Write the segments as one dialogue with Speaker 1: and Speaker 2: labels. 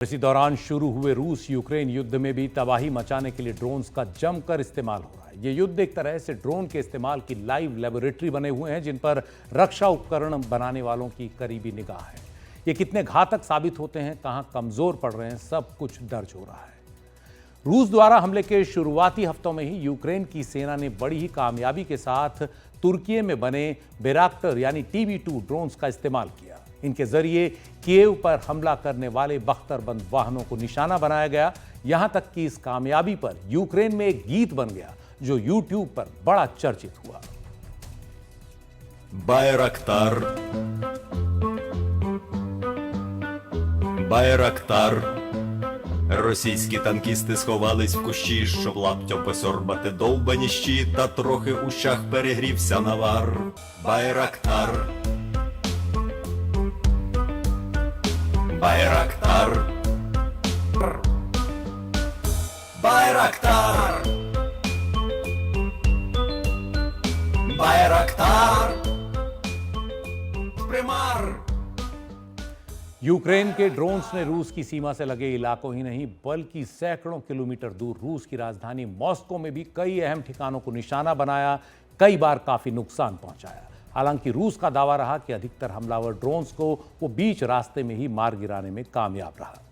Speaker 1: इसी दौरान शुरू हुए रूस यूक्रेन युद्ध में भी तबाही मचाने के लिए ड्रोन्स का जमकर इस्तेमाल हो रहा है। ये युद्ध एक तरह से ड्रोन के इस्तेमाल की लाइव लेबोरेटरी बने हुए हैं, जिन पर रक्षा उपकरण बनाने वालों की करीबी निगाह है। ये कितने घातक साबित होते हैं, कहां कमजोर पड़ रहे हैं, सब कुछ दर्ज हो रहा है। रूस द्वारा हमले के शुरुआती हफ्तों में ही यूक्रेन की सेना ने बड़ी ही कामयाबी के साथ तुर्की में बने बैराक्टर यानी TB2 ड्रोन्स का इस्तेमाल किया। इनके जरिए कीव पर हमला करने वाले बख्तरबंद वाहनों को निशाना बनाया गया। यहां तक कि इस कामयाबी पर यूक्रेन में एक गीत बन गया जो यूट्यूब पर बड़ा चर्चित हुआ।
Speaker 2: Байрактар, Байрактар. Російські танкісти сховались в кущі, щоб лаптям посьорбати довбані щі, та трохи у щах перегрівся навар. Байрактар. Байрактар. Байрактар. Байрактар. Примар.
Speaker 1: यूक्रेन के ड्रोन्स ने रूस की सीमा से लगे इलाकों ही नहीं बल्कि सैकड़ों किलोमीटर दूर रूस की राजधानी मॉस्को में भी कई अहम ठिकानों को निशाना बनाया, कई बार काफी नुकसान पहुंचाया। हालांकि रूस का दावा रहा कि अधिकतर हमलावर ड्रोन्स को वो बीच रास्ते में ही मार गिराने में कामयाब रहा।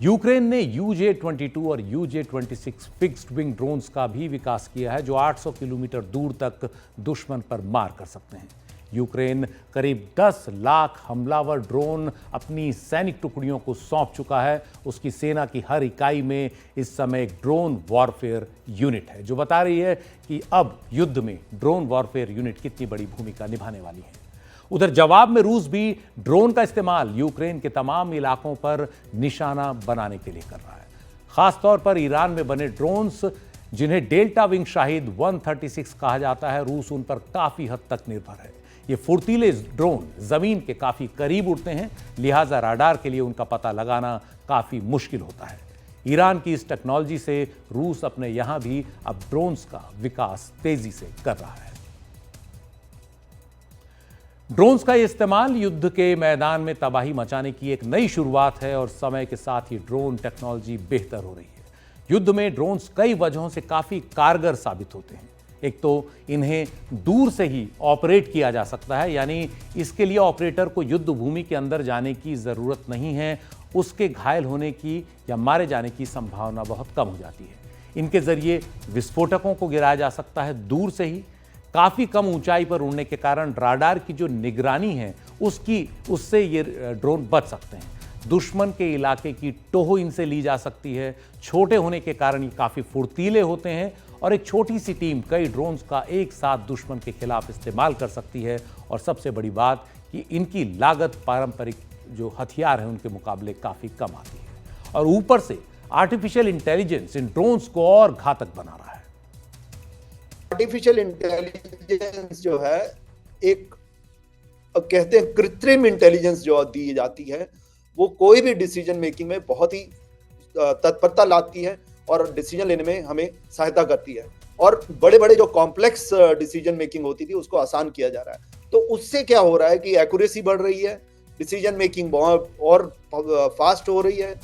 Speaker 1: यूक्रेन ने UJ-22 और UJ-26 फिक्स्ड विंग ड्रोन्स का भी विकास किया है, जो 800 किलोमीटर दूर तक दुश्मन पर मार कर सकते हैं। यूक्रेन करीब 10 लाख हमलावर ड्रोन अपनी सैनिक टुकड़ियों को सौंप चुका है। उसकी सेना की हर इकाई में इस समय एक ड्रोन वॉरफेयर यूनिट है, जो बता रही है कि अब युद्ध में ड्रोन वॉरफेयर यूनिट कितनी बड़ी भूमिका निभाने वाली है। उधर जवाब में रूस भी ड्रोन का इस्तेमाल यूक्रेन के तमाम इलाकों पर निशाना बनाने के लिए कर रहा है। खासतौर पर ईरान में बने ड्रोन्स, जिन्हें डेल्टा विंग शाहिद 136 कहा जाता है, रूस उन पर काफी हद तक निर्भर है। ये फुर्तीले ड्रोन जमीन के काफी करीब उड़ते हैं, लिहाजा राडार के लिए उनका पता लगाना काफी मुश्किल होता है। ईरान की इस टेक्नोलॉजी से रूस अपने यहां भी अब ड्रोन्स का विकास तेजी से कर रहा है। ड्रोन्स का यह इस्तेमाल युद्ध के मैदान में तबाही मचाने की एक नई शुरुआत है और समय के साथ ही ड्रोन टेक्नोलॉजी बेहतर हो रही है। युद्ध में ड्रोन्स कई वजहों से काफी कारगर साबित होते हैं। एक तो इन्हें दूर से ही ऑपरेट किया जा सकता है, यानी इसके लिए ऑपरेटर को युद्ध भूमि के अंदर जाने की जरूरत नहीं है। उसके घायल होने की या मारे जाने की संभावना बहुत कम हो जाती है। इनके जरिए विस्फोटकों को गिराया जा सकता है दूर से ही। काफी कम ऊंचाई पर उड़ने के कारण राडार की जो निगरानी है उससे ये ड्रोन बच सकते हैं। दुश्मन के इलाके की टोह इनसे ली जा सकती है। छोटे होने के कारण ये काफी फुर्तीले होते हैं और एक छोटी सी टीम कई ड्रोन्स का एक साथ दुश्मन के खिलाफ इस्तेमाल कर सकती है। और सबसे बड़ी बात कि इनकी लागत पारंपरिक जो हथियार हैं उनके मुकाबले काफी कम आती है। और ऊपर से आर्टिफिशियल इंटेलिजेंस इन ड्रोन्स को और घातक बना रहा है।
Speaker 3: आर्टिफिशियल इंटेलिजेंस जो है, एक कहते हैं कृत्रिम इंटेलिजेंस जो दी जाती है, वो कोई भी डिसीजन मेकिंग में बहुत ही तत्परता लाती है और डिसीजन लेने में हमें सहायता करती है। और बड़े बड़े जो कॉम्प्लेक्स डिसीजन मेकिंग होती थी उसको आसान किया जा रहा है। तो उससे क्या हो रहा है कि एक्यूरेसी बढ़ रही है, डिसीजन मेकिंग और फास्ट हो रही है,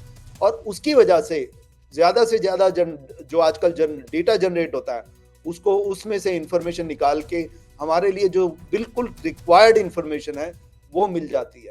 Speaker 3: और उसकी वजह से ज्यादा जो आजकल डेटा जनरेट होता है उसको उसमें से इंफॉर्मेशन निकाल के हमारे लिए जो बिल्कुल रिक्वायर्ड इंफॉर्मेशन है वो मिल जाती है।